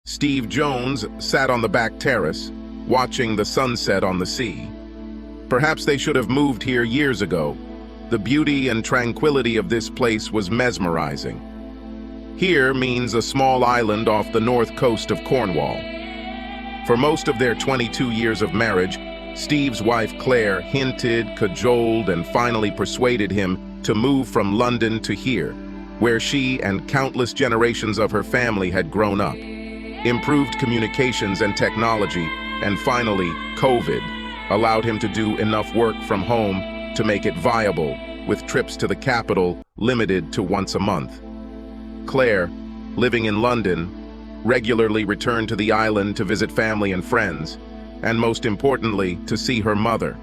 Steve Jones sat on the back terrace, watching the sunset on the sea. Perhaps they should have moved here years ago. The beauty and tranquility of this place was mesmerizing. Here means a small island off the north coast of Cornwall. For most of their 22 years of marriage, Steve's wife Claire hinted, cajoled, and finally persuaded him to move from London to here, where she and countless generations of her family had grown up. Improved communications and technology, and finally, COVID, allowed him to do enough work from home to make it viable, with trips to the capital limited to once a month. Claire, living in London, regularly returned to the island to visit family and friends, and most importantly, to see her mother.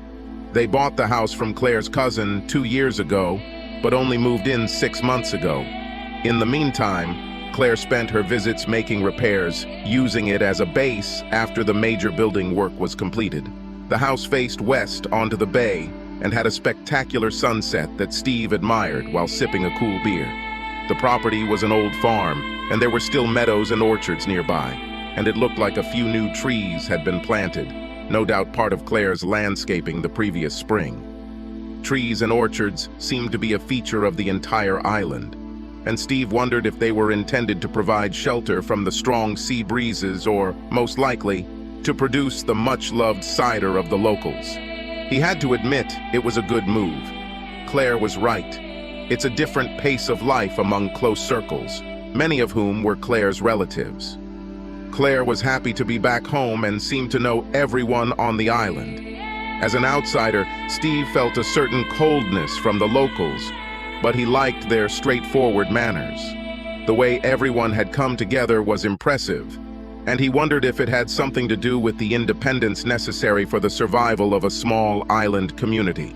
They bought the house from Claire's cousin 2 years ago, but only moved in 6 months ago. In the meantime, Claire spent her visits making repairs, using it as a base after the major building work was completed. The house faced west onto the bay and had a spectacular sunset that Steve admired while sipping a cool beer. The property was an old farm, and there were still meadows and orchards nearby, and it looked like a few new trees had been planted, no doubt part of Claire's landscaping the previous spring. Trees and orchards seemed to be a feature of the entire island, and Steve wondered if they were intended to provide shelter from the strong sea breezes or, most likely, to produce the much-loved cider of the locals. He had to admit it was a good move. Claire was right. It's a different pace of life among close circles, many of whom were Claire's relatives. Claire was happy to be back home and seemed to know everyone on the island. As an outsider, Steve felt a certain coldness from the locals, but he liked their straightforward manners. The way everyone had come together was impressive, and he wondered if it had something to do with the independence necessary for the survival of a small island community.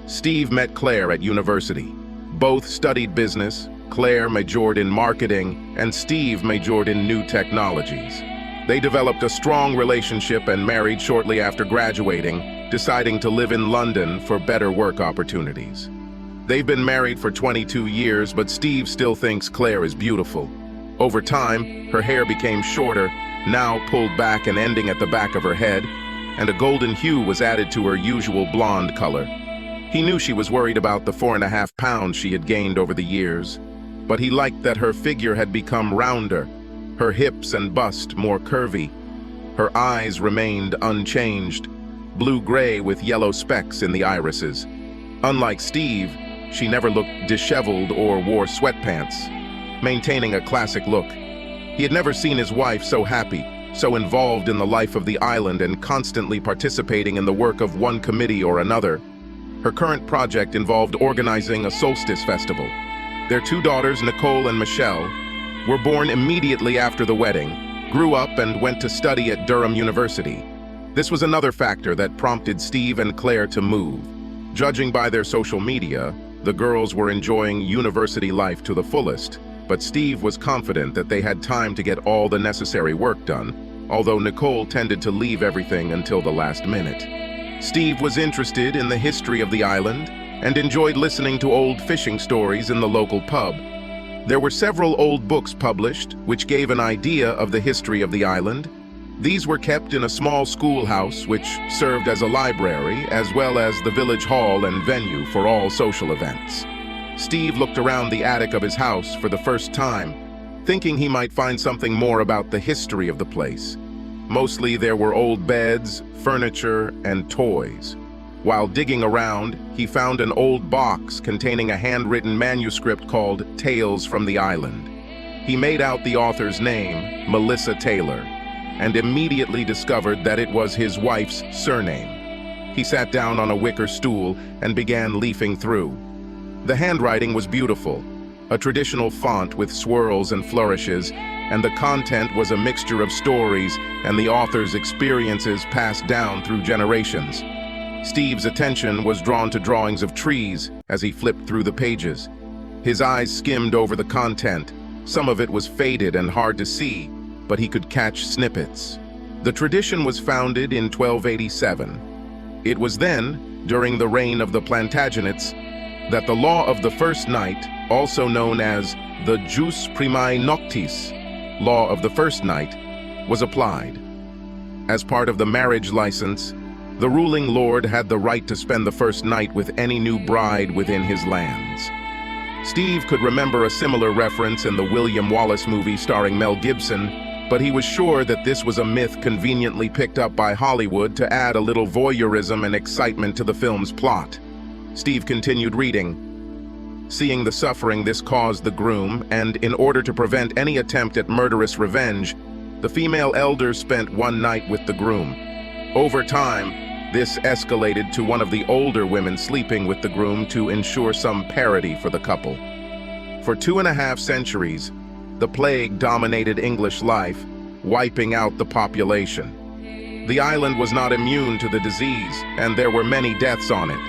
Steve met Claire at university. Both studied business. Claire majored in marketing, and Steve majored in new technologies. They developed a strong relationship and married shortly after graduating, deciding to live in London for better work opportunities. They've been married for 22 years, but Steve still thinks Claire is beautiful. Over time, her hair became shorter, now pulled back and ending at the back of her head, and a golden hue was added to her usual blonde color. He knew she was worried about the 4.5 pounds she had gained over the years, but he liked that her figure had become rounder, her hips and bust more curvy. Her eyes remained unchanged, blue-gray with yellow specks in the irises. Unlike Steve, she never looked disheveled or wore sweatpants, maintaining a classic look. He had never seen his wife so happy, so involved in the life of the island and constantly participating in the work of one committee or another. Her current project involved organizing a solstice festival. Their 2 daughters, Nicole and Michelle, were born immediately after the wedding, grew up and went to study at Durham University. This was another factor that prompted Steve and Claire to move. Judging by their social media, the girls were enjoying university life to the fullest, but Steve was confident that they had time to get all the necessary work done, although Nicole tended to leave everything until the last minute. Steve was interested in the history of the island and enjoyed listening to old fishing stories in the local pub. There were several old books published which gave an idea of the history of the island. These were kept in a small schoolhouse which served as a library, as well as the village hall and venue for all social events. Steve looked around the attic of his house for the first time, thinking he might find something more about the history of the place. Mostly there were old beds, furniture, and toys. While digging around, he found an old box containing a handwritten manuscript called Tales from the Island. He made out the author's name, Melissa Taylor, and immediately discovered that it was his wife's surname. He sat down on a wicker stool and began leafing through. The handwriting was beautiful, a traditional font with swirls and flourishes, and the content was a mixture of stories and the author's experiences passed down through generations. Steve's attention was drawn to drawings of trees as he flipped through the pages. His eyes skimmed over the content. Some of it was faded and hard to see, but he could catch snippets. The tradition was founded in 1287. It was then, during the reign of the Plantagenets, that the law of the first night, also known as the jus primae noctis, law of the first night, was applied. As part of the marriage license, the ruling lord had the right to spend the first night with any new bride within his lands. Steve could remember a similar reference in the William Wallace movie starring Mel Gibson, but he was sure that this was a myth conveniently picked up by Hollywood to add a little voyeurism and excitement to the film's plot. Steve continued reading. Seeing the suffering this caused the groom, and in order to prevent any attempt at murderous revenge, the female elders spent one night with the groom. Over time, this escalated to one of the older women sleeping with the groom to ensure some parity for the couple. For 2.5 centuries, the plague dominated English life, wiping out the population. The island was not immune to the disease, and there were many deaths on it.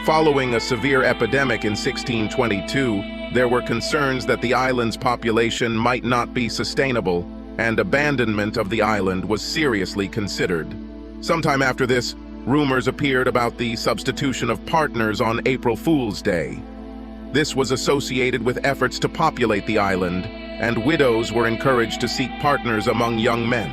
Following a severe epidemic in 1622, there were concerns that the island's population might not be sustainable, and abandonment of the island was seriously considered. Sometime after this, rumors appeared about the substitution of partners on April Fool's Day. This was associated with efforts to populate the island, and widows were encouraged to seek partners among young men.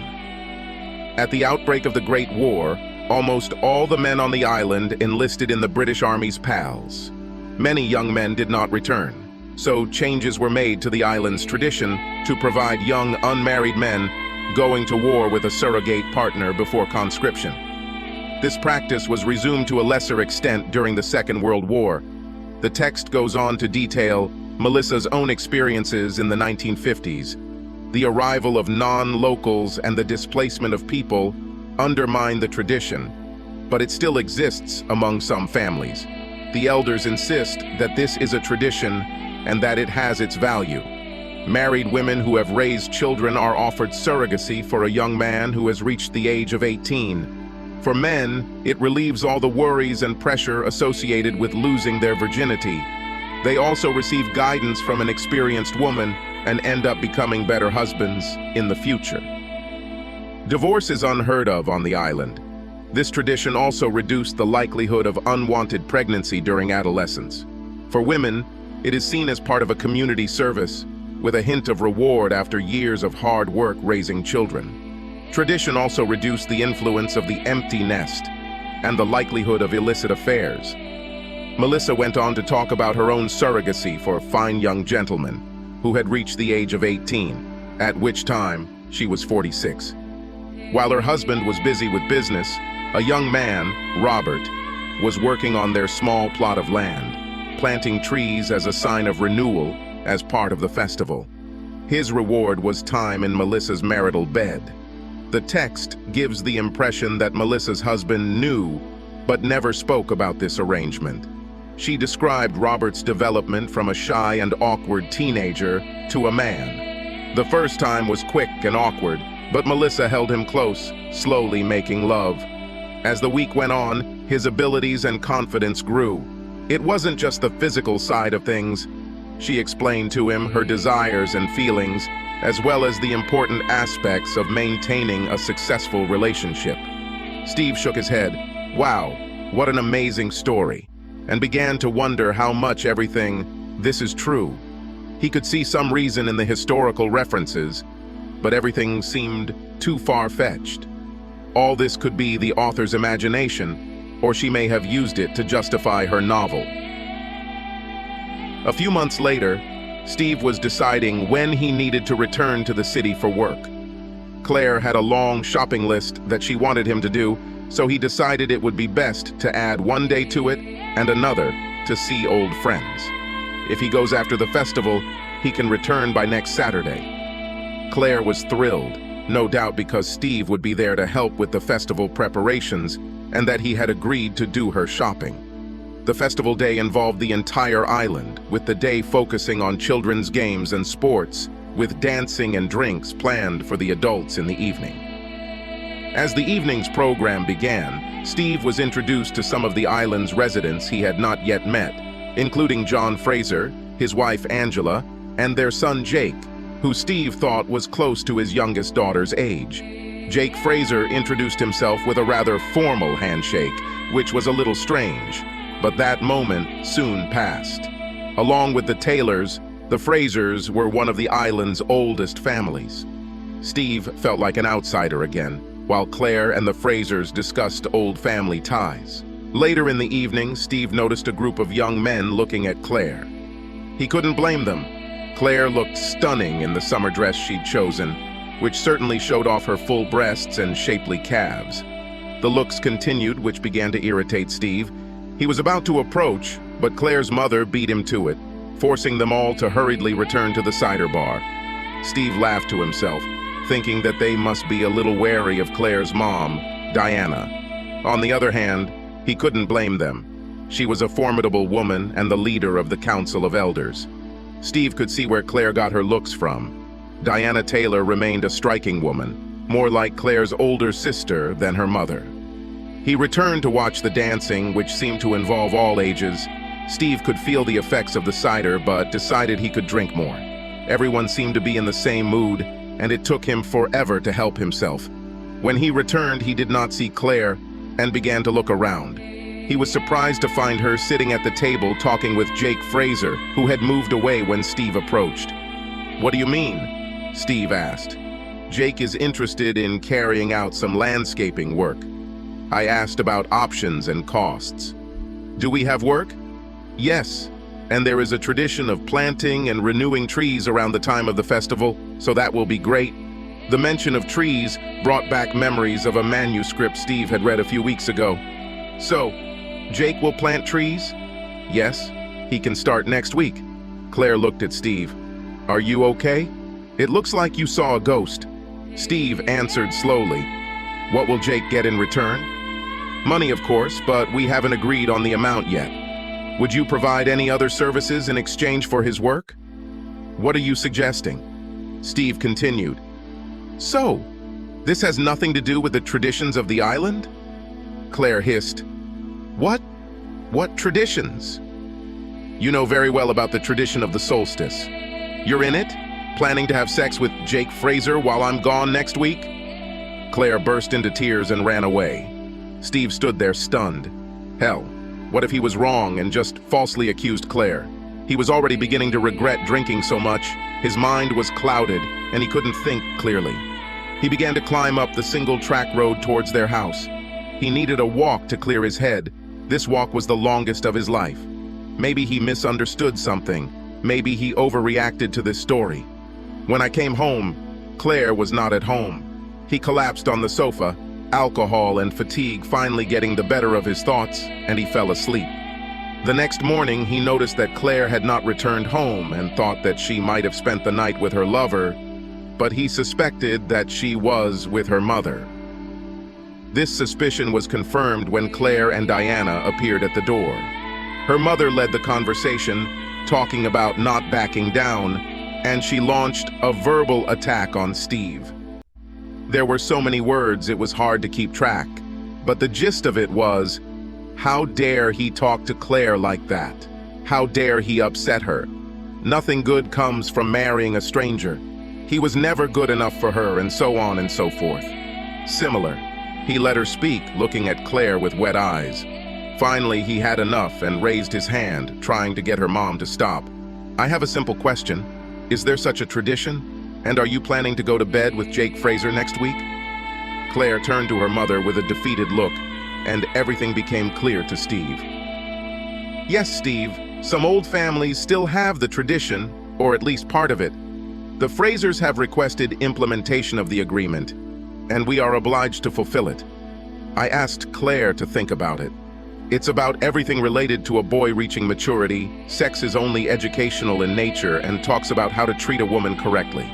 At the outbreak of the Great War, almost all the men on the island enlisted in the British Army's PALs. Many young men did not return, so changes were made to the island's tradition to provide young unmarried men going to war with a surrogate partner before conscription. This practice was resumed to a lesser extent during the Second World War. The text goes on to detail Melissa's own experiences in the 1950s. The arrival of non-locals and the displacement of people undermine the tradition, but it still exists among some families. The elders insist that this is a tradition and that it has its value. Married women who have raised children are offered surrogacy for a young man who has reached the age of 18. For men, it relieves all the worries and pressure associated with losing their virginity. They also receive guidance from an experienced woman and end up becoming better husbands in the future. Divorce is unheard of on the island. This tradition also reduced the likelihood of unwanted pregnancy during adolescence. For women, it is seen as part of a community service, with a hint of reward after years of hard work raising children. Tradition also reduced the influence of the empty nest and the likelihood of illicit affairs. Melissa went on to talk about her own surrogacy for a fine young gentleman who had reached the age of 18, at which time she was 46. While her husband was busy with business, a young man, Robert, was working on their small plot of land, planting trees as a sign of renewal as part of the festival. His reward was time in Melissa's marital bed. The text gives the impression that Melissa's husband knew, but never spoke about this arrangement. She described Robert's development from a shy and awkward teenager to a man. The first time was quick and awkward, but Melissa held him close, slowly making love. As the week went on, his abilities and confidence grew. It wasn't just the physical side of things. She explained to him her desires and feelings, as well as the important aspects of maintaining a successful relationship. Steve shook his head. Wow, what an amazing story, and began to wonder how much this is true. He could see some reason in the historical references, but everything seemed too far-fetched. All this could be the author's imagination, or she may have used it to justify her novel. A few months later, Steve was deciding when he needed to return to the city for work. Claire had a long shopping list that she wanted him to do, so he decided it would be best to add one day to it and another to see old friends. If he goes after the festival, he can return by next Saturday. Claire was thrilled, no doubt because Steve would be there to help with the festival preparations and that he had agreed to do her shopping. The festival day involved the entire island, with the day focusing on children's games and sports, with dancing and drinks planned for the adults in the evening. As the evening's program began, Steve was introduced to some of the island's residents he had not yet met, including John Fraser, his wife Angela, and their son Jake, who Steve thought was close to his youngest daughter's age. Jake Fraser introduced himself with a rather formal handshake, which was a little strange, but that moment soon passed. Along with the Taylors, the Frasers were one of the island's oldest families. Steve felt like an outsider again, while Claire and the Frasers discussed old family ties. Later in the evening, Steve noticed a group of young men looking at Claire. He couldn't blame them. Claire looked stunning in the summer dress she'd chosen, which certainly showed off her full breasts and shapely calves. The looks continued, which began to irritate Steve. He was about to approach, but Claire's mother beat him to it, forcing them all to hurriedly return to the cider bar. Steve laughed to himself, thinking that they must be a little wary of Claire's mom, Diana. On the other hand, he couldn't blame them. She was a formidable woman and the leader of the Council of Elders. Steve could see where Claire got her looks from. Diana Taylor remained a striking woman, more like Claire's older sister than her mother. He returned to watch the dancing, which seemed to involve all ages. Steve could feel the effects of the cider, but decided he could drink more. Everyone seemed to be in the same mood, and it took him forever to help himself. When he returned, he did not see Claire and began to look around. He was surprised to find her sitting at the table talking with Jake Fraser, who had moved away when Steve approached. "What do you mean?" Steve asked. "Jake is interested in carrying out some landscaping work. I asked about options and costs." "Do we have work?" "Yes, and there is a tradition of planting and renewing trees around the time of the festival, so that will be great." The mention of trees brought back memories of a manuscript Steve had read a few weeks ago. "So, Jake will plant trees?" "Yes, he can start next week." Claire looked at Steve. "Are you okay? It looks like you saw a ghost." Steve answered slowly. "What will Jake get in return?" "Money, of course, but we haven't agreed on the amount yet." "Would you provide any other services in exchange for his work?" "What are you suggesting?" Steve continued. "So, this has nothing to do with the traditions of the island?" Claire hissed. What? What traditions?" "You know very well about the tradition of the solstice. You're in it? Planning to have sex with Jake Fraser while I'm gone next week?" Claire burst into tears and ran away. Steve stood there stunned. Hell, what if he was wrong and just falsely accused Claire? He was already beginning to regret drinking so much. His mind was clouded, and he couldn't think clearly. He began to climb up the single-track road towards their house. He needed a walk to clear his head. This walk was the longest of his life. Maybe he misunderstood something. Maybe he overreacted to this story. When I came home, Claire was not at home. He collapsed on the sofa, alcohol and fatigue finally getting the better of his thoughts, and he fell asleep. The next morning, he noticed that Claire had not returned home and thought that she might have spent the night with her lover, but he suspected that she was with her mother. This suspicion was confirmed when Claire and Diana appeared at the door. Her mother led the conversation, talking about not backing down, and she launched a verbal attack on Steve. There were so many words it was hard to keep track, but the gist of it was, how dare he talk to Claire like that? How dare he upset her? Nothing good comes from marrying a stranger. He was never good enough for her, and so on and so forth. Similar. He let her speak, looking at Claire with wet eyes. Finally, he had enough and raised his hand, trying to get her mom to stop. "I have a simple question. Is there such a tradition? And are you planning to go to bed with Jake Fraser next week?" Claire turned to her mother with a defeated look, and everything became clear to Steve. "Yes, Steve, some old families still have the tradition, or at least part of it. The Frasers have requested implementation of the agreement, and we are obliged to fulfill it." I asked Claire to think about it. "It's about everything related to a boy reaching maturity. Sex is only educational in nature and talks about how to treat a woman correctly.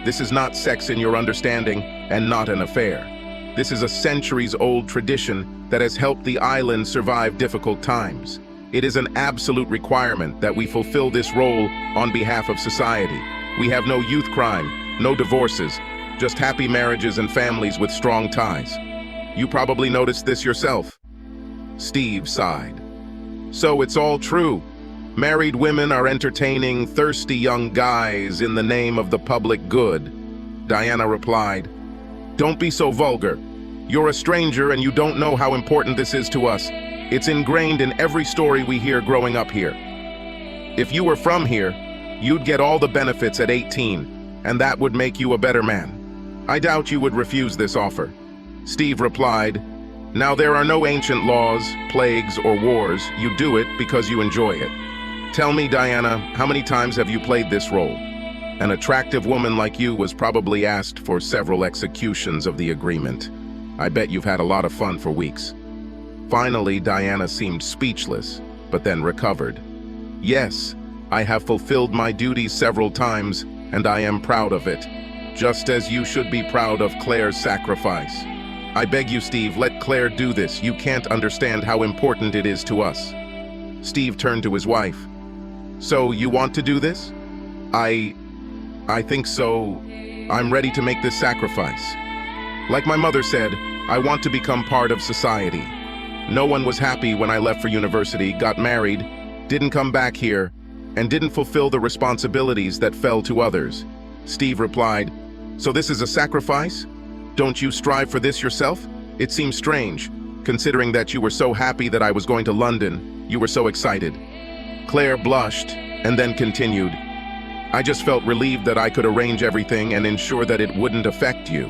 This is not sex in your understanding and not an affair. This is a centuries-old tradition that has helped the island survive difficult times. It is an absolute requirement that we fulfill this role on behalf of society. We have no youth crime, no divorces, just happy marriages and families with strong ties. You probably noticed this yourself." Steve sighed. "So it's all true. Married women are entertaining thirsty young guys in the name of the public good." Diana replied, "Don't be so vulgar. You're a stranger and you don't know how important this is to us. It's ingrained in every story we hear growing up here. If you were from here, you'd get all the benefits at 18, and that would make you a better man." I doubt you would refuse this offer. Steve replied, "Now there are no ancient laws, plagues, or wars. You do it because you enjoy it. Tell me, Diana, how many times have you played this role? An attractive woman like you was probably asked for several executions of the agreement. I bet you've had a lot of fun for weeks." Finally, Diana seemed speechless, but then recovered. "Yes, I have fulfilled my duties several times, and I am proud of it, just as you should be proud of Claire's sacrifice. I beg you, Steve, let Claire do this. You can't understand how important it is to us." Steve turned to his wife. "So you want to do this?" I think so. I'm ready to make this sacrifice. Like my mother said, I want to become part of society. No one was happy when I left for university, got married, didn't come back here, and didn't fulfill the responsibilities that fell to others." Steve replied, "So this is a sacrifice? Don't you strive for this yourself? It seems strange, considering that you were so happy that I was going to London. You were so excited." Claire blushed and then continued, "I just felt relieved that I could arrange everything and ensure that it wouldn't affect you.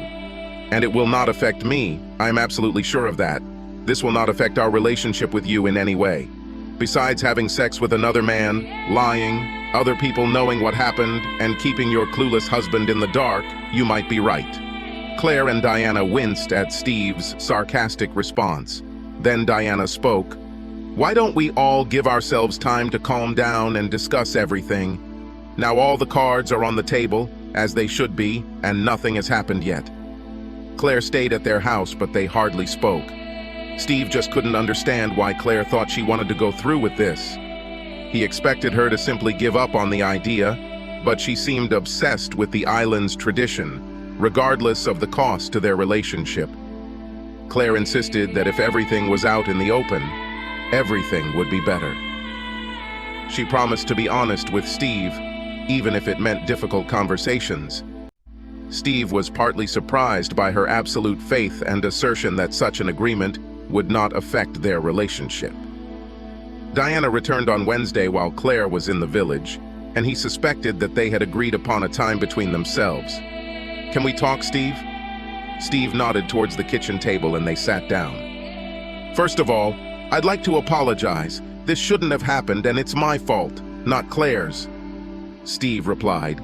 And it will not affect me. I'm absolutely sure of that. This will not affect our relationship with you in any way. Besides having sex with another man, lying, other people knowing what happened, and keeping your clueless husband in the dark, you might be right." Claire and Diana winced at Steve's sarcastic response. Then Diana spoke. "Why don't we all give ourselves time to calm down and discuss everything? Now all the cards are on the table, as they should be, and nothing has happened yet." Claire stayed at their house, but they hardly spoke. Steve just couldn't understand why Claire thought she wanted to go through with this. He expected her to simply give up on the idea, but she seemed obsessed with the island's tradition, regardless of the cost to their relationship. Claire insisted that if everything was out in the open, everything would be better. She promised to be honest with Steve, even if it meant difficult conversations. Steve was partly surprised by her absolute faith and assertion that such an agreement would not affect their relationship. Diana returned on Wednesday while Claire was in the village, and he suspected that they had agreed upon a time between themselves. "Can we talk, Steve?" Steve nodded towards the kitchen table and they sat down. "First of all, I'd like to apologize. This shouldn't have happened and it's my fault, not Claire's." Steve replied,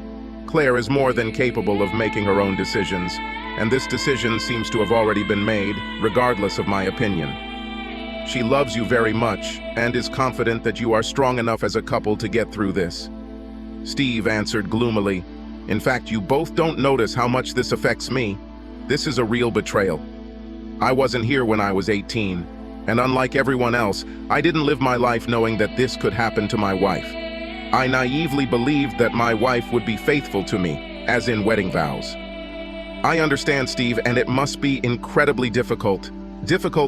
"Claire is more than capable of making her own decisions, and this decision seems to have already been made, regardless of my opinion. She loves you very much and is confident that you are strong enough as a couple to get through this." Steve answered gloomily, "In fact, you both don't notice how much this affects me. This is a real betrayal. I wasn't here when I was 18, and unlike everyone else, I didn't live my life knowing that this could happen to my wife. I naively believed that my wife would be faithful to me, as in wedding vows. I understand, Steve, and it must be incredibly difficult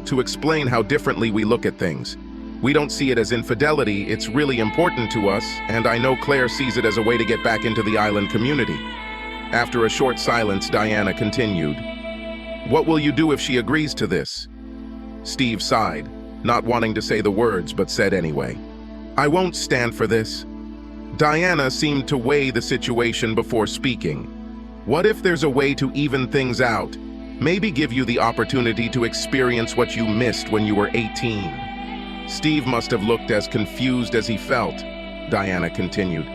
to explain how differently we look at things. We don't see it as infidelity, it's really important to us, and I know Claire sees it as a way to get back into the island community." After a short silence, Diana continued, "What will you do if she agrees to this?" Steve sighed, not wanting to say the words, but said anyway, "I won't stand for this." Diana seemed to weigh the situation before speaking. "What if there's a way to even things out? Maybe give you the opportunity to experience what you missed when you were 18. Steve must have looked as confused as he felt. Diana continued,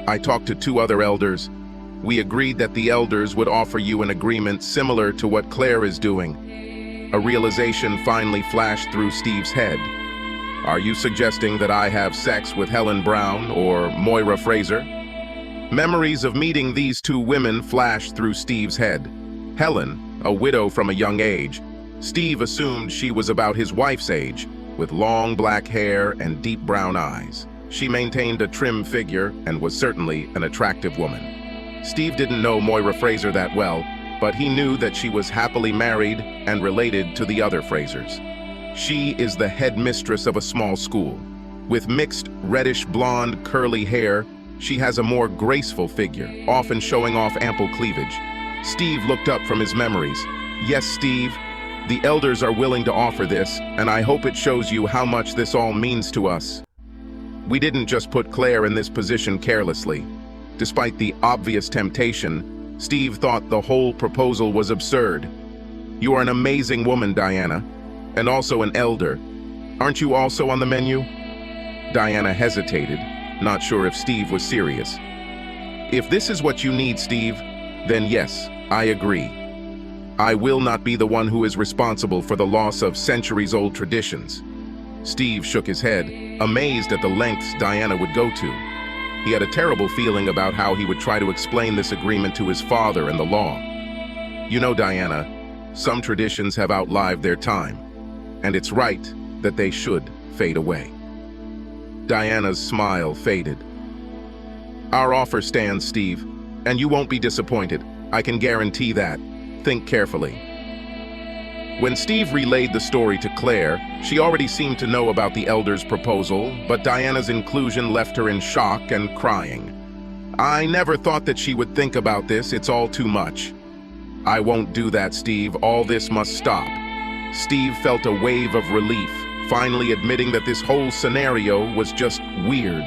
"I talked to 2 other elders. We agreed that the elders would offer you an agreement similar to what Claire is doing." A realization finally flashed through Steve's head. "Are you suggesting that I have sex with Helen Brown or Moira Fraser?" Memories of meeting these 2 women flashed through Steve's head. Helen, a widow from a young age, Steve assumed she was about his wife's age, with long black hair and deep brown eyes. She maintained a trim figure and was certainly an attractive woman. Steve didn't know Moira Fraser that well, but he knew that she was happily married and related to the other Frasers. She is the headmistress of a small school. With mixed reddish-blonde curly hair, she has a more graceful figure, often showing off ample cleavage. Steve looked up from his memories. "Yes, Steve, the elders are willing to offer this, and I hope it shows you how much this all means to us. We didn't just put Claire in this position carelessly. Despite the obvious temptation, Steve thought the whole proposal was absurd. "You are an amazing woman, Diana, and also an elder. Aren't you also on the menu?" Diana hesitated, not sure if Steve was serious. "If this is what you need, Steve, then yes, I agree. I will not be the one who is responsible for the loss of centuries-old traditions." Steve shook his head, amazed at the lengths Diana would go to. He had a terrible feeling about how he would try to explain this agreement to his father and the law. "You know, Diana, some traditions have outlived their time, and it's right that they should fade away." Diana's smile faded. "Our offer stands, Steve, and you won't be disappointed. I can guarantee that. Think carefully." When Steve relayed the story to Claire, she already seemed to know about the elder's proposal, but Diana's inclusion left her in shock and crying. "I never thought that she would think about this. It's all too much." "I won't do that, Steve. All this must stop." Steve felt a wave of relief, finally admitting that this whole scenario was just weird.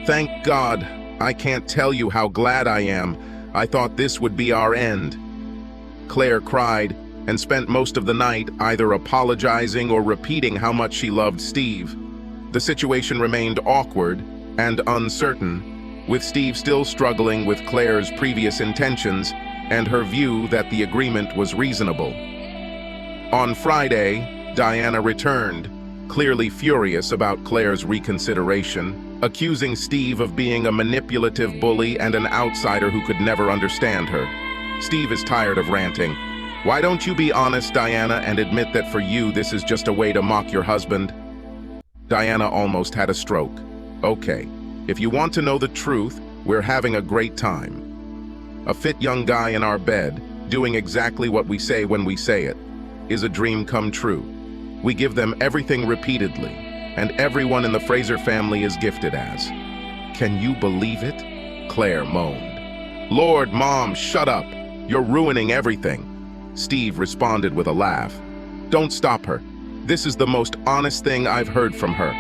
"Thank God. I can't tell you how glad I am. I thought this would be our end." Claire cried and spent most of the night either apologizing or repeating how much she loved Steve. The situation remained awkward and uncertain, with Steve still struggling with Claire's previous intentions and her view that the agreement was reasonable. On Friday, Diana returned, clearly furious about Claire's reconsideration, accusing Steve of being a manipulative bully and an outsider who could never understand her. Steve is tired of ranting. "Why don't you be honest, Diana, and admit that for you this is just a way to mock your husband?" Diana almost had a stroke. "Okay, if you want to know the truth, we're having a great time. A fit young guy in our bed, doing exactly what we say when we say it, is a dream come true. We give them everything repeatedly, and everyone in the Fraser family is gifted as." "Can you believe it?" Claire moaned. "Lord, Mom, shut up. You're ruining everything." Steve responded with a laugh. "Don't stop her. This is the most honest thing I've heard from her."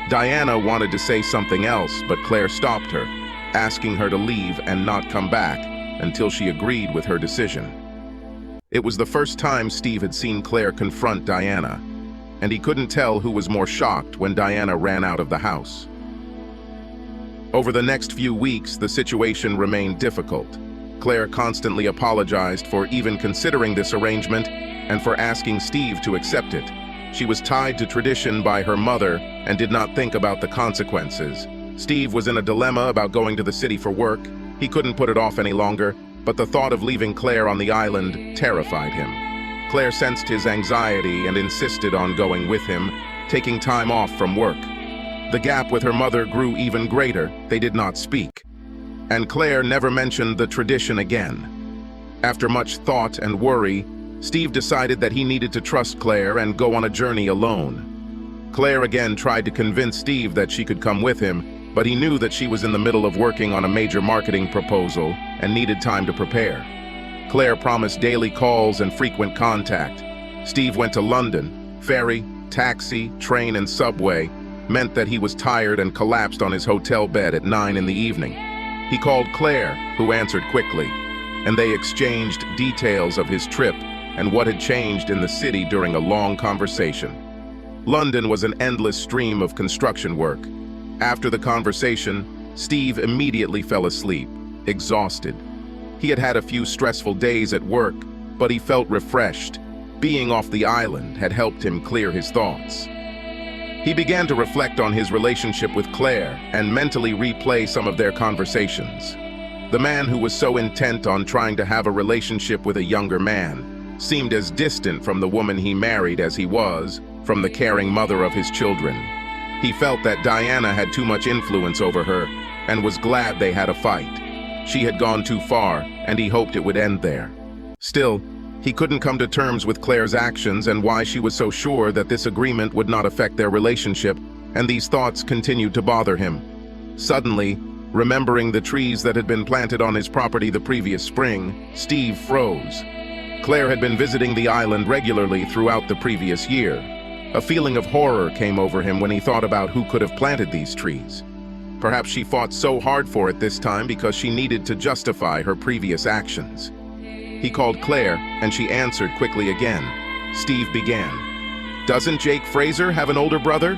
Diana wanted to say something else, but Claire stopped her, asking her to leave and not come back until she agreed with her decision. It was the first time Steve had seen Claire confront Diana, and he couldn't tell who was more shocked when Diana ran out of the house. Over the next few weeks, the situation remained difficult. Claire constantly apologized for even considering this arrangement and for asking Steve to accept it. She was tied to tradition by her mother and did not think about the consequences. Steve was in a dilemma about going to the city for work. He couldn't put it off any longer, but the thought of leaving Claire on the island terrified him. Claire sensed his anxiety and insisted on going with him, taking time off from work. The gap with her mother grew even greater. They did not speak. And Claire never mentioned the tradition again. After much thought and worry, Steve decided that he needed to trust Claire and go on a journey alone. Claire again tried to convince Steve that she could come with him, but he knew that she was in the middle of working on a major marketing proposal and needed time to prepare. Claire promised daily calls and frequent contact. Steve went to London. Ferry, taxi, train, and subway meant that he was tired and collapsed on his hotel bed at 9 in the evening. He called Claire, who answered quickly, and they exchanged details of his trip and what had changed in the city during a long conversation. London was an endless stream of construction work. After the conversation, Steve immediately fell asleep, exhausted. He had had a few stressful days at work, but he felt refreshed. Being off the island had helped him clear his thoughts. He began to reflect on his relationship with Claire and mentally replay some of their conversations. The man who was so intent on trying to have a relationship with a younger man seemed as distant from the woman he married as he was from the caring mother of his children. He felt that Diana had too much influence over her and was glad they had a fight. She had gone too far, and he hoped it would end there. Still, he couldn't come to terms with Claire's actions and why she was so sure that this agreement would not affect their relationship, and these thoughts continued to bother him. Suddenly, remembering the trees that had been planted on his property the previous spring, Steve froze. Claire had been visiting the island regularly throughout the previous year. A feeling of horror came over him when he thought about who could have planted these trees. Perhaps she fought so hard for it this time because she needed to justify her previous actions. He called Claire, and she answered quickly again. Steve began. "Doesn't Jake Fraser have an older brother?"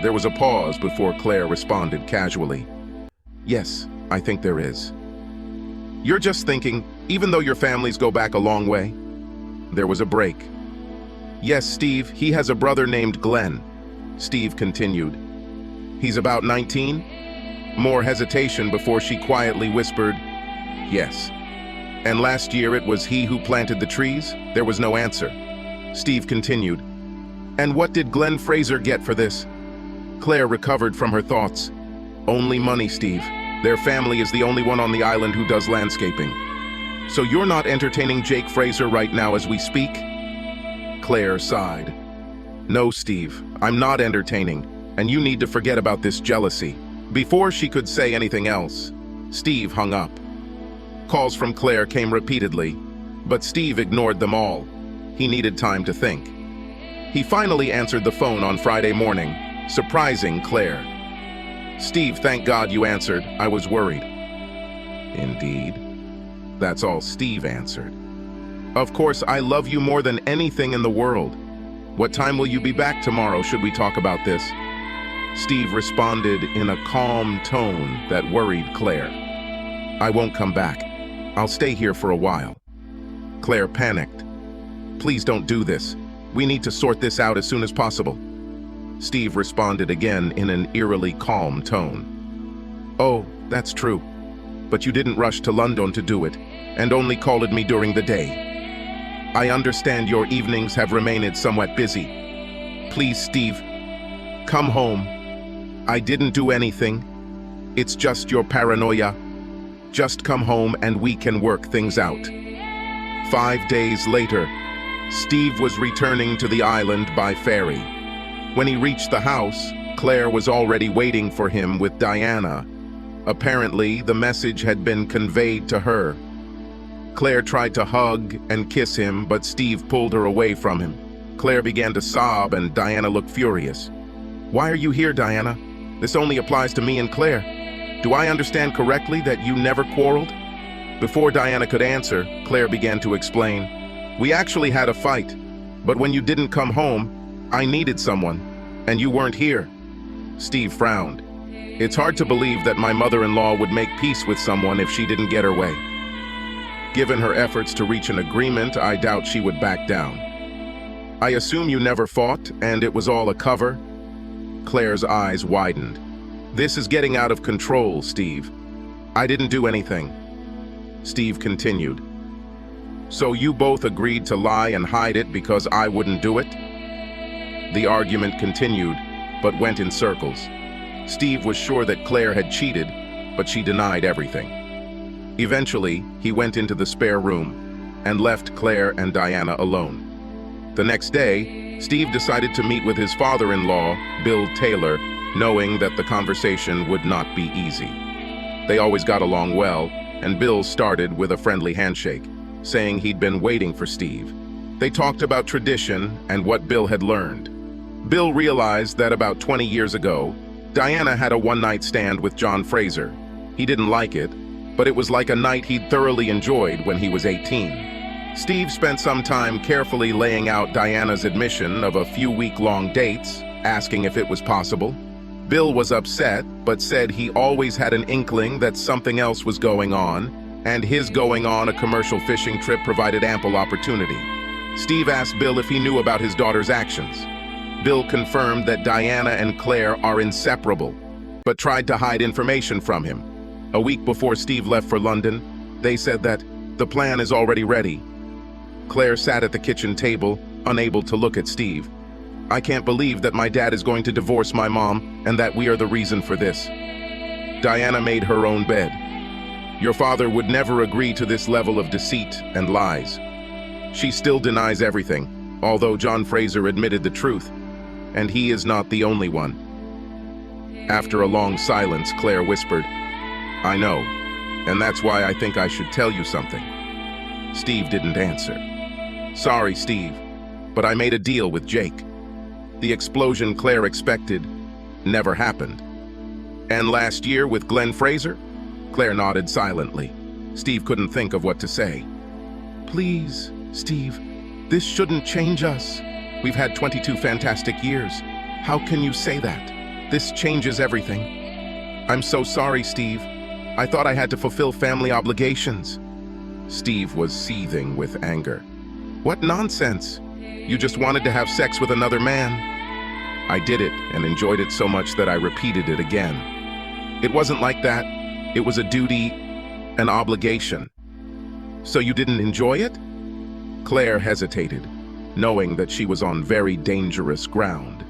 There was a pause before Claire responded casually. "Yes, I think there is." "You're just thinking, even though your families go back a long way?" There was a break. "Yes, Steve, he has a brother named Glenn," Steve continued. "He's about 19? More hesitation before she quietly whispered, "Yes." "And last year it was he who planted the trees?" There was no answer. Steve continued. "And what did Glenn Fraser get for this?" Claire recovered from her thoughts. "Only money, Steve. Their family is the only one on the island who does landscaping." "So you're not entertaining Jake Fraser right now as we speak?" Claire sighed. "No, Steve, I'm not entertaining, and you need to forget about this jealousy." Before she could say anything else, Steve hung up. Calls from Claire came repeatedly, but Steve ignored them all. He needed time to think. He finally answered the phone on Friday morning, surprising Claire. "Steve, thank God you answered. I was worried." "Indeed." That's all Steve answered. "Of course, I love you more than anything in the world. What time will you be back tomorrow? Should we talk about this?" Steve responded in a calm tone that worried Claire. "I won't come back. I'll stay here for a while." Claire panicked. "Please don't do this. We need to sort this out as soon as possible." Steve responded again in an eerily calm tone. "Oh, that's true. But you didn't rush to London to do it, and only called me during the day. I understand your evenings have remained somewhat busy. Please, Steve, come home. I didn't do anything. It's just your paranoia. Just come home and we can work things out." 5 days later, Steve was returning to the island by ferry. When he reached the house, Claire was already waiting for him with Diana. Apparently, the message had been conveyed to her. Claire tried to hug and kiss him, but Steve pulled her away from him. Claire began to sob and Diana looked furious. "Why are you here, Diana? This only applies to me and Claire. Do I understand correctly that you never quarreled?" Before Diana could answer, Claire began to explain. "We actually had a fight, but when you didn't come home, I needed someone, and you weren't here." Steve frowned. "It's hard to believe that my mother-in-law would make peace with someone if she didn't get her way. Given her efforts to reach an agreement, I doubt she would back down. I assume you never fought, and it was all a cover?" Claire's eyes widened. "This is getting out of control, Steve. I didn't do anything." Steve continued. "So you both agreed to lie and hide it because I wouldn't do it?" The argument continued, but went in circles. Steve was sure that Claire had cheated, but she denied everything. Eventually, he went into the spare room and left Claire and Diana alone. The next day, Steve decided to meet with his father-in-law, Bill Taylor, knowing that the conversation would not be easy. They always got along well, and Bill started with a friendly handshake, saying he'd been waiting for Steve. They talked about tradition and what Bill had learned. Bill realized that about 20 years ago, Diana had a one-night stand with John Fraser. He didn't like it, but it was like a night he'd thoroughly enjoyed when he was 18. Steve spent some time carefully laying out Diana's admission of a few week-long dates, asking if it was possible. Bill was upset, but said he always had an inkling that something else was going on, and his going on a commercial fishing trip provided ample opportunity. Steve asked Bill if he knew about his daughter's actions. Bill confirmed that Diana and Claire are inseparable, but tried to hide information from him. A week before Steve left for London, they said that the plan is already ready. Claire sat at the kitchen table, unable to look at Steve. "I can't believe that my dad is going to divorce my mom and that we are the reason for this." Diana made her own bed. "Your father would never agree to this level of deceit and lies." She still denies everything, although John Fraser admitted the truth, and he is not the only one. After a long silence, Claire whispered, "I know, and that's why I think I should tell you something." Steve didn't answer. "Sorry, Steve, but I made a deal with Jake." The explosion Claire expected never happened. And last year with Glenn Fraser? Claire nodded silently. Steve couldn't think of what to say. Please, Steve, this shouldn't change us. We've had 22 fantastic years. How can you say that? This changes everything. I'm so sorry, Steve. I thought I had to fulfill family obligations. Steve was seething with anger. What nonsense! You just wanted to have sex with another man. I did it and enjoyed it so much that I repeated it again. It wasn't like that. It was a duty, an obligation. So you didn't enjoy it? Claire hesitated, knowing that she was on very dangerous ground.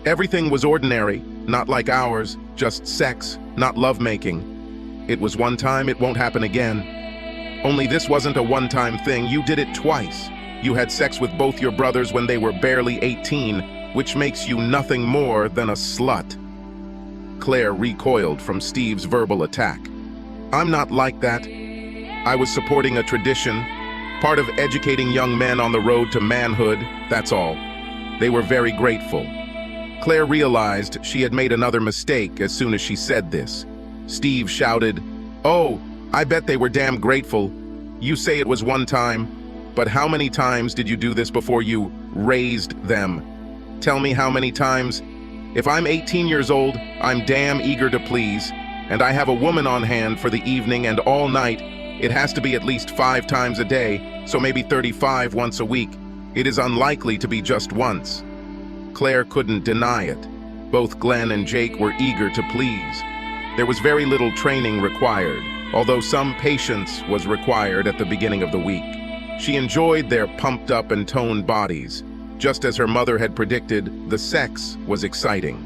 Everything was ordinary, not like ours, just sex, not lovemaking. It was one time, it won't happen again. Only this wasn't a one-time thing, you did it twice. You had sex with both your brothers when they were barely 18, which makes you nothing more than a slut. Claire recoiled from Steve's verbal attack. I'm not like that. I was supporting a tradition, part of educating young men on the road to manhood, that's all. They were very grateful. Claire realized she had made another mistake as soon as she said this. Steve shouted, "Oh, I bet they were damn grateful. You say it was one time, but how many times did you do this before you raised them? Tell me how many times. If I'm 18 years old, I'm damn eager to please, and I have a woman on hand for the evening and all night. It has to be at least 5 times a day, so maybe 35 once a week. It is unlikely to be just once." Claire couldn't deny it. Both Glenn and Jake were eager to please. There was very little training required, although some patience was required at the beginning of the week. She enjoyed their pumped-up and toned bodies. Just as her mother had predicted, the sex was exciting.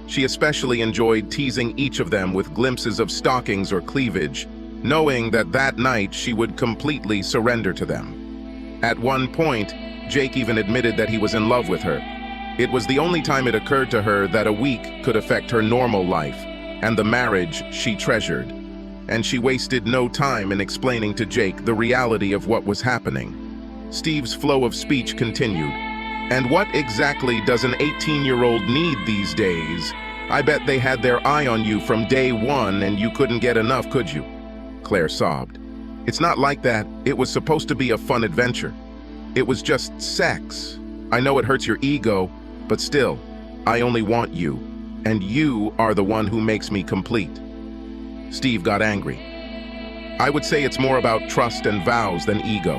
She especially enjoyed teasing each of them with glimpses of stockings or cleavage, knowing that that night she would completely surrender to them. At one point, Jake even admitted that he was in love with her. It was the only time it occurred to her that a week could affect her normal life and the marriage she treasured. And she wasted no time in explaining to Jake the reality of what was happening. Steve's flow of speech continued. And what exactly does an 18-year-old need these days? I bet they had their eye on you from day one and you couldn't get enough, could you? Claire sobbed. It's not like that. It was supposed to be a fun adventure. It was just sex. I know it hurts your ego, but still, I only want you, and you are the one who makes me complete. Steve got angry. I would say it's more about trust and vows than ego.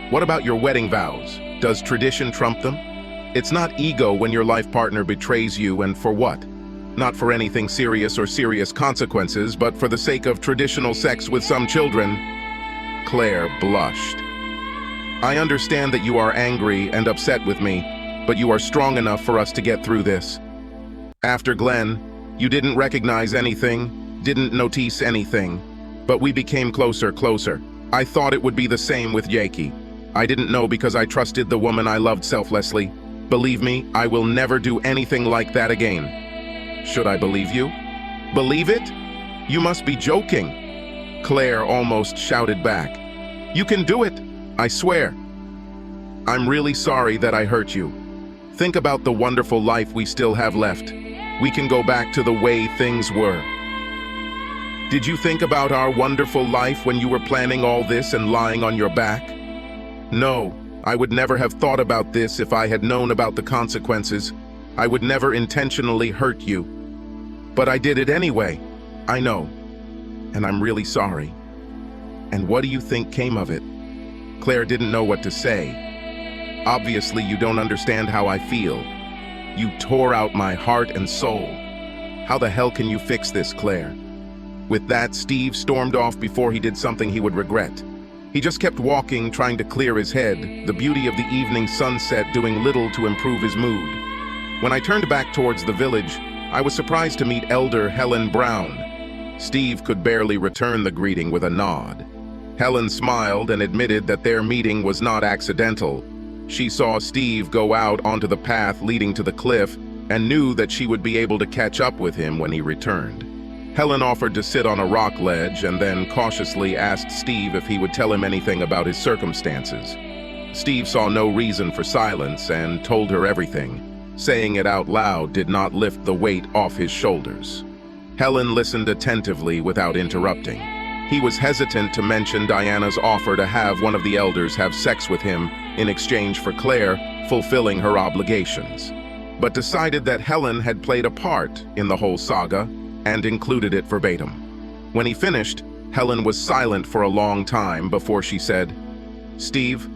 What about your wedding vows? Does tradition trump them? It's not ego when your life partner betrays you, and for what? Not for anything serious or serious consequences, but for the sake of traditional sex with some children. Claire blushed. I understand that you are angry and upset with me, but you are strong enough for us to get through this. After Glenn, you didn't recognize anything, didn't notice anything, but we became closer. I thought it would be the same with Jakey. I didn't know because I trusted the woman I loved selflessly. Believe me, I will never do anything like that again. Should I believe you? Believe it? You must be joking. Claire almost shouted back. You can do it, I swear. I'm really sorry that I hurt you. Think about the wonderful life we still have left. We can go back to the way things were. Did you think about our wonderful life when you were planning all this and lying on your back? No, I would never have thought about this if I had known about the consequences. I would never intentionally hurt you. But I did it anyway. I know. And I'm really sorry. And what do you think came of it? Claire didn't know what to say. Obviously, you don't understand how I feel. You tore out my heart and soul. How the hell can you fix this, Claire? With that, Steve stormed off before he did something he would regret. He just kept walking, trying to clear his head, the beauty of the evening sunset doing little to improve his mood. When I turned back towards the village, I was surprised to meet Elder Helen Brown. Steve could barely return the greeting with a nod. Helen smiled and admitted that their meeting was not accidental. She saw Steve go out onto the path leading to the cliff and knew that she would be able to catch up with him when he returned. Helen offered to sit on a rock ledge and then cautiously asked Steve if he would tell him anything about his circumstances. Steve saw no reason for silence and told her everything. Saying it out loud did not lift the weight off his shoulders. Helen listened attentively without interrupting. He was hesitant to mention Diana's offer to have one of the elders have sex with him in exchange for Claire fulfilling her obligations, but decided that Helen had played a part in the whole saga and included it verbatim. When he finished, Helen was silent for a long time before she said, "Steve,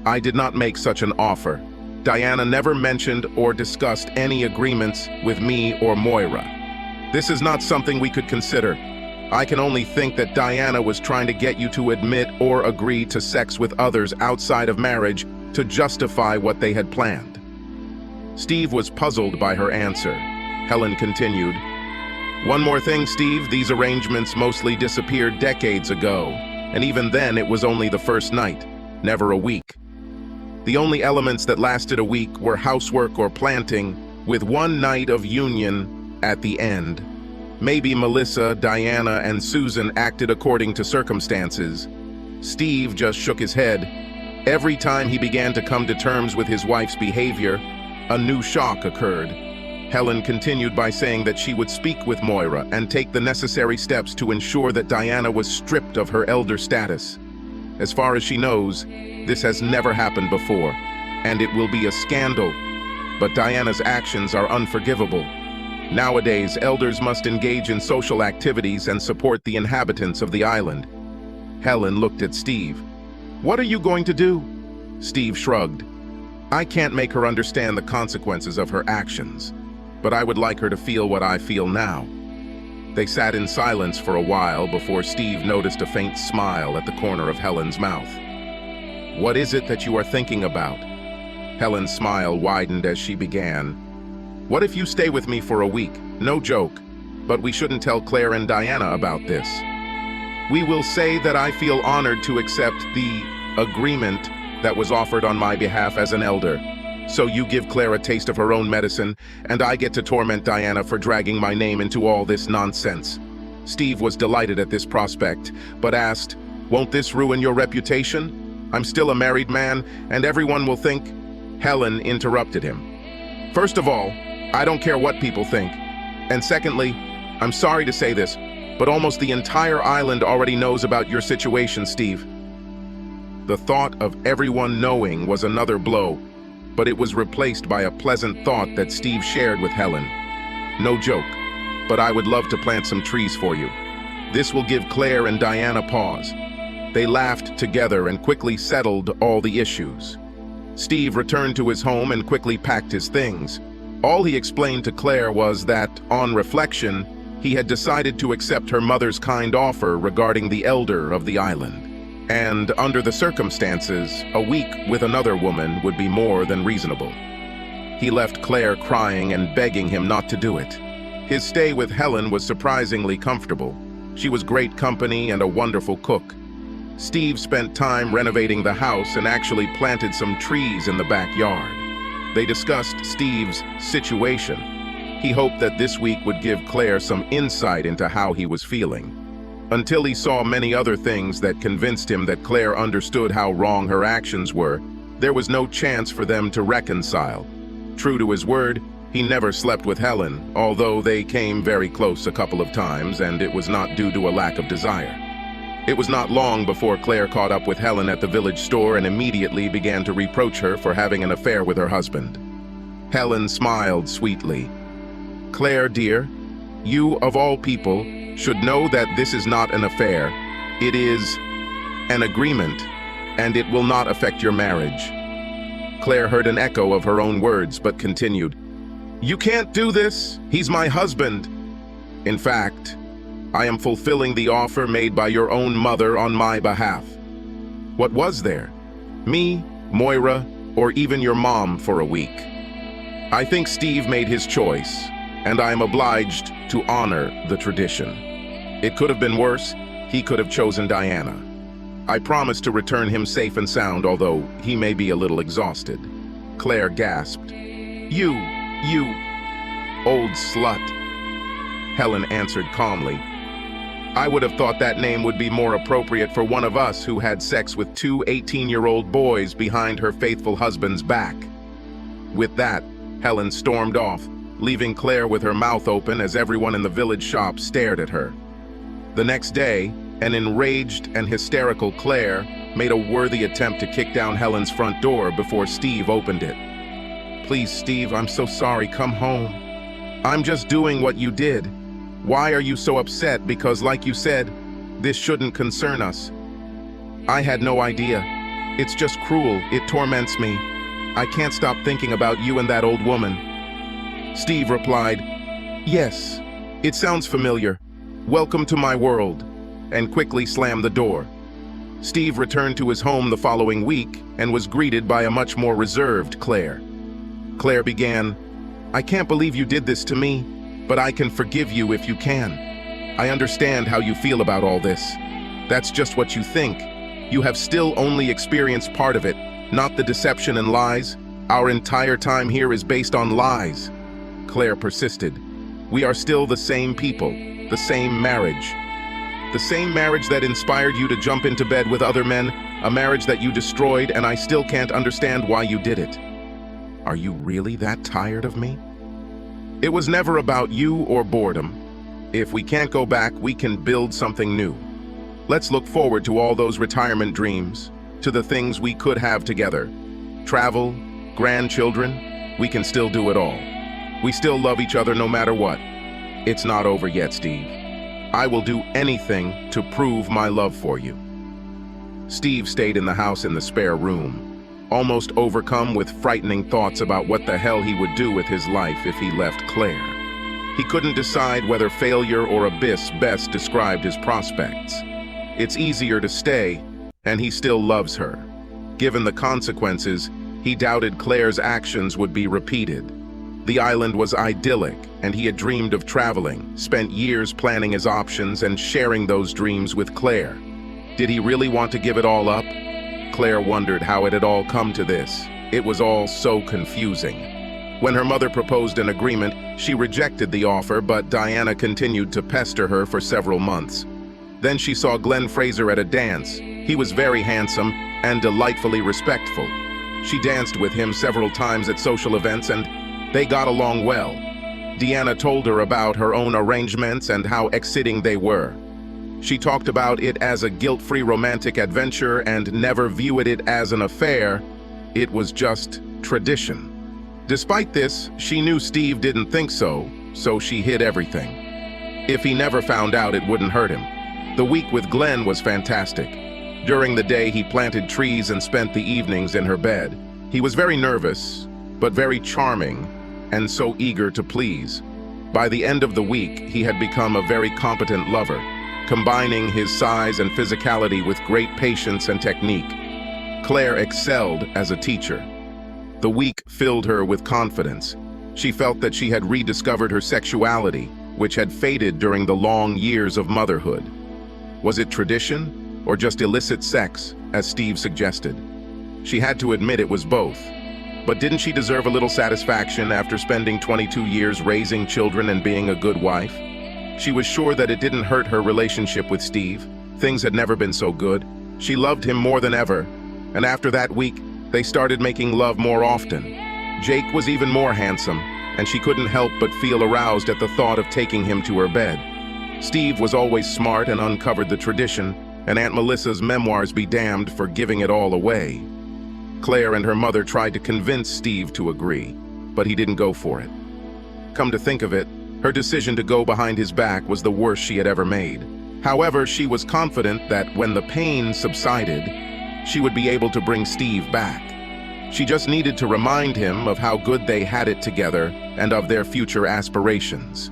I did not make such an offer. Diana never mentioned or discussed any agreements with me or Moira. This is not something we could consider. I can only think that Diana was trying to get you to admit or agree to sex with others outside of marriage to justify what they had planned." Steve was puzzled by her answer. Helen continued, "One more thing, Steve, these arrangements mostly disappeared decades ago, and even then it was only the first night, never a week. The only elements that lasted a week were housework or planting, with one night of union at the end. Maybe Melissa, Diana, and Susan acted according to circumstances." Steve just shook his head. Every time he began to come to terms with his wife's behavior, a new shock occurred. Helen continued by saying that she would speak with Moira and take the necessary steps to ensure that Diana was stripped of her elder status. As far as she knows, this has never happened before, and it will be a scandal. But Diana's actions are unforgivable. Nowadays, elders must engage in social activities and support the inhabitants of the island. Helen looked at Steve. "What are you going to do?" Steve shrugged. "I can't make her understand the consequences of her actions, but I would like her to feel what I feel now." They sat in silence for a while before Steve noticed a faint smile at the corner of Helen's mouth. "What is it that you are thinking about?" Helen's smile widened as she began. "What if you stay with me for a week? No joke. But we shouldn't tell Claire and Diana about this. We will say that I feel honored to accept the agreement that was offered on my behalf as an elder. So you give Claire a taste of her own medicine, and I get to torment Diana for dragging my name into all this nonsense." Steve was delighted at this prospect, but asked, "Won't this ruin your reputation? I'm still a married man, and everyone will think—" Helen interrupted him. "First of all, I don't care what people think. And secondly, I'm sorry to say this, but almost the entire island already knows about your situation, Steve." The thought of everyone knowing was another blow, but it was replaced by a pleasant thought that Steve shared with Helen. "No joke, but I would love to plant some trees for you. This will give Claire and Diana pause." They laughed together and quickly settled all the issues. Steve returned to his home and quickly packed his things. All he explained to Claire was that, on reflection, he had decided to accept her mother's kind offer regarding the elder of the island. And, under the circumstances, a week with another woman would be more than reasonable. He left Claire crying and begging him not to do it. His stay with Helen was surprisingly comfortable. She was great company and a wonderful cook. Steve spent time renovating the house and actually planted some trees in the backyard. They discussed Steve's situation. He hoped that this week would give Claire some insight into how he was feeling. Until he saw many other things that convinced him that Claire understood how wrong her actions were, there was no chance for them to reconcile. True to his word, he never slept with Helen, although they came very close a couple of times, and it was not due to a lack of desire. It was not long before Claire caught up with Helen at the village store and immediately began to reproach her for having an affair with her husband. Helen smiled sweetly. "Claire, dear, you, of all people, should know that this is not an affair. It is an agreement, and it will not affect your marriage." Claire heard an echo of her own words, but continued, "You can't do this. He's my husband. In fact, I am fulfilling the offer made by your own mother on my behalf. What was there? Me, Moira, or even your mom for a week? I think Steve made his choice, and I am obliged to honor the tradition. It could have been worse. He could have chosen Diana. I promise to return him safe and sound, although he may be a little exhausted." Claire gasped. You old slut." Helen answered calmly, "I would have thought that name would be more appropriate for one of us who had sex with two 18-year-old boys behind her faithful husband's back." With that, Helen stormed off, leaving Claire with her mouth open as everyone in the village shop stared at her. The next day, an enraged and hysterical Claire made a worthy attempt to kick down Helen's front door before Steve opened it. "Please, Steve, I'm so sorry, come home. I'm just doing what you did. Why are you so upset? Because like you said, this shouldn't concern us. I had no idea. It's just cruel, it torments me. I can't stop thinking about you and that old woman." Steve replied, "Yes, it sounds familiar. Welcome to my world," and quickly slammed the door. Steve returned to his home the following week and was greeted by a much more reserved Claire. Claire began, "I can't believe you did this to me, but I can forgive you if you can. I understand how you feel about all this. That's just what you think. You have still only experienced part of it, not the deception and lies. Our entire time here is based on lies." Claire persisted. "We are still the same people, the same marriage. The same marriage that inspired you to jump into bed with other men, a marriage that you destroyed, and I still can't understand why you did it. Are you really that tired of me? It was never about you or boredom. If we can't go back, we can build something new. Let's look forward to all those retirement dreams, to the things we could have together. Travel, grandchildren, we can still do it all. We still love each other no matter what. It's not over yet, Steve. I will do anything to prove my love for you." Steve stayed in the house in the spare room, almost overcome with frightening thoughts about what the hell he would do with his life if he left Claire. He couldn't decide whether failure or abyss best described his prospects. It's easier to stay, and he still loves her. Given the consequences, he doubted Claire's actions would be repeated. The island was idyllic, and he had dreamed of traveling, spent years planning his options and sharing those dreams with Claire. Did he really want to give it all up? Claire wondered how it had all come to this. It was all so confusing. When her mother proposed an agreement, she rejected the offer, but Diana continued to pester her for several months. Then she saw Glenn Fraser at a dance. He was very handsome and delightfully respectful. She danced with him several times at social events, and they got along well. Deanna told her about her own arrangements and how exciting they were. She talked about it as a guilt-free romantic adventure and never viewed it as an affair. It was just tradition. Despite this, she knew Steve didn't think so, so she hid everything. If he never found out, it wouldn't hurt him. The week with Glenn was fantastic. During the day, he planted trees and spent the evenings in her bed. He was very nervous, but very charming, and so eager to please. By the end of the week, he had become a very competent lover, combining his size and physicality with great patience and technique. Claire excelled as a teacher. The week filled her with confidence. She felt that she had rediscovered her sexuality, which had faded during the long years of motherhood. Was it tradition, or just illicit sex, as Steve suggested? She had to admit it was both. But didn't she deserve a little satisfaction after spending 22 years raising children and being a good wife? She was sure that it didn't hurt her relationship with Steve. Things had never been so good. She loved him more than ever, and after that week, they started making love more often. Jake was even more handsome, and she couldn't help but feel aroused at the thought of taking him to her bed. Steve was always smart and uncovered the tradition, and Aunt Melissa's memoirs be damned for giving it all away. Claire and her mother tried to convince Steve to agree, but he didn't go for it. Come to think of it, her decision to go behind his back was the worst she had ever made. However, she was confident that when the pain subsided, she would be able to bring Steve back. She just needed to remind him of how good they had it together and of their future aspirations.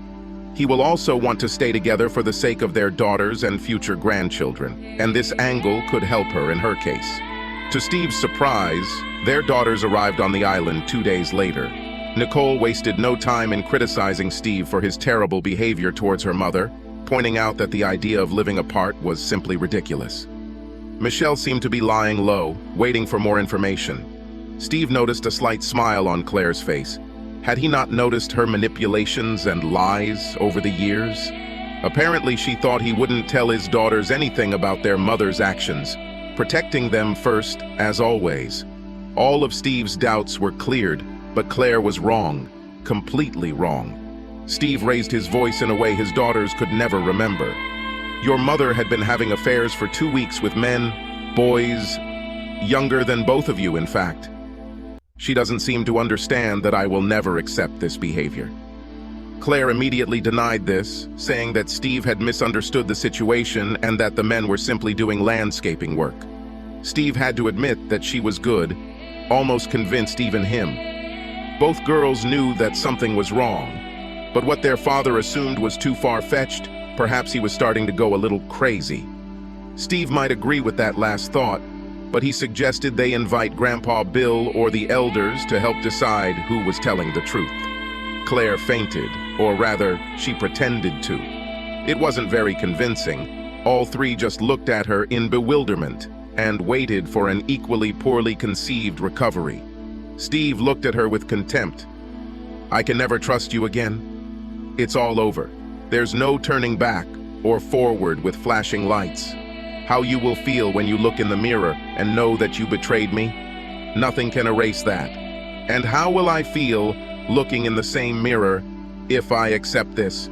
He will also want to stay together for the sake of their daughters and future grandchildren, and this angle could help her in her case. To Steve's surprise, their daughters arrived on the island 2 days later. Nicole wasted no time in criticizing Steve for his terrible behavior towards her mother, pointing out that the idea of living apart was simply ridiculous. Michelle seemed to be lying low, waiting for more information. Steve noticed a slight smile on Claire's face. Had he not noticed her manipulations and lies over the years? Apparently, she thought he wouldn't tell his daughters anything about their mother's actions, protecting them first, as always. All of Steve's doubts were cleared, but Claire was wrong. completely wrong. Steve raised his voice in a way his daughters could never remember. Your mother had been having affairs for 2 weeks with men, boys, younger than both of you, in fact. She doesn't seem to understand that I will never accept this behavior. Claire immediately denied this, saying that Steve had misunderstood the situation and that the men were simply doing landscaping work. Steve had to admit that she was good, almost convinced even him. Both girls knew that something was wrong, but what their father assumed was too far-fetched. Perhaps he was starting to go a little crazy. Steve might agree with that last thought, but he suggested they invite Grandpa Bill or the elders to help decide who was telling the truth. Claire fainted, or rather, she pretended to. It wasn't very convincing. All three just looked at her in bewilderment and waited for an equally poorly conceived recovery. Steve looked at her with contempt. I can never trust you again. It's all over. There's no turning back or forward with flashing lights. How you will feel when you look in the mirror and know that you betrayed me? Nothing can erase that. And how will I feel looking in the same mirror if I accept this?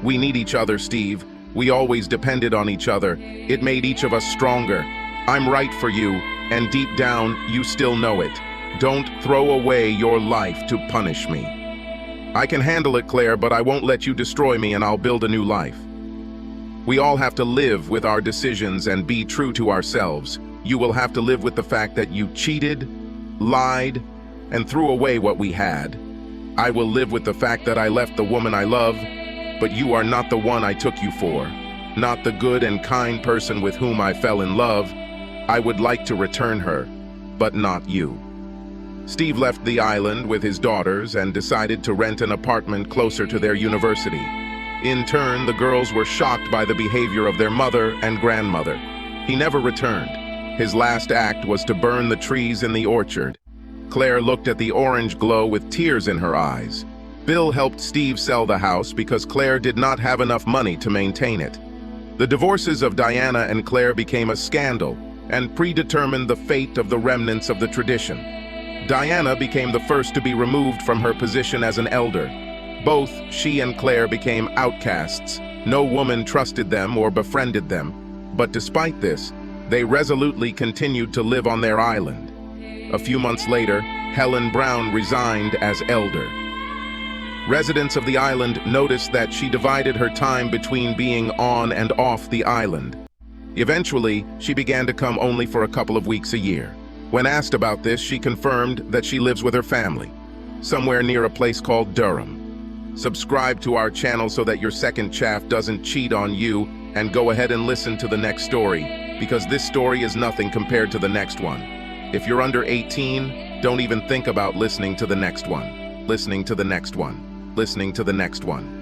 We need each other, Steve. We always depended on each other. It made each of us stronger. I'm right for you, and deep down, you still know it. Don't throw away your life to punish me. I can handle it, Claire, but I won't let you destroy me, and I'll build a new life. We all have to live with our decisions and be true to ourselves. You will have to live with the fact that you cheated, lied, and threw away what we had. I will live with the fact that I left the woman I love, but you are not the one I took you for, not the good and kind person with whom I fell in love. I would like to return her, but not you. Steve left the island with his daughters and decided to rent an apartment closer to their university. In turn, the girls were shocked by the behavior of their mother and grandmother. He never returned. His last act was to burn the trees in the orchard. Claire looked at the orange glow with tears in her eyes. Bill helped Steve sell the house because Claire did not have enough money to maintain it. The divorces of Diana and Claire became a scandal and predetermined the fate of the remnants of the tradition. Diana became the first to be removed from her position as an elder. Both she and Claire became outcasts. No woman trusted them or befriended them. But despite this, they resolutely continued to live on their island. A few months later, Helen Brown resigned as elder. Residents of the island noticed that she divided her time between being on and off the island. Eventually, she began to come only for a couple of weeks a year. When asked about this, she confirmed that she lives with her family, somewhere near a place called Durham. Subscribe to our channel so that your second chaff doesn't cheat on you, and go ahead and listen to the next story, because this story is nothing compared to the next one. If you're under 18, don't even think about listening to the next one. Listening to the next one. Listening to the next one.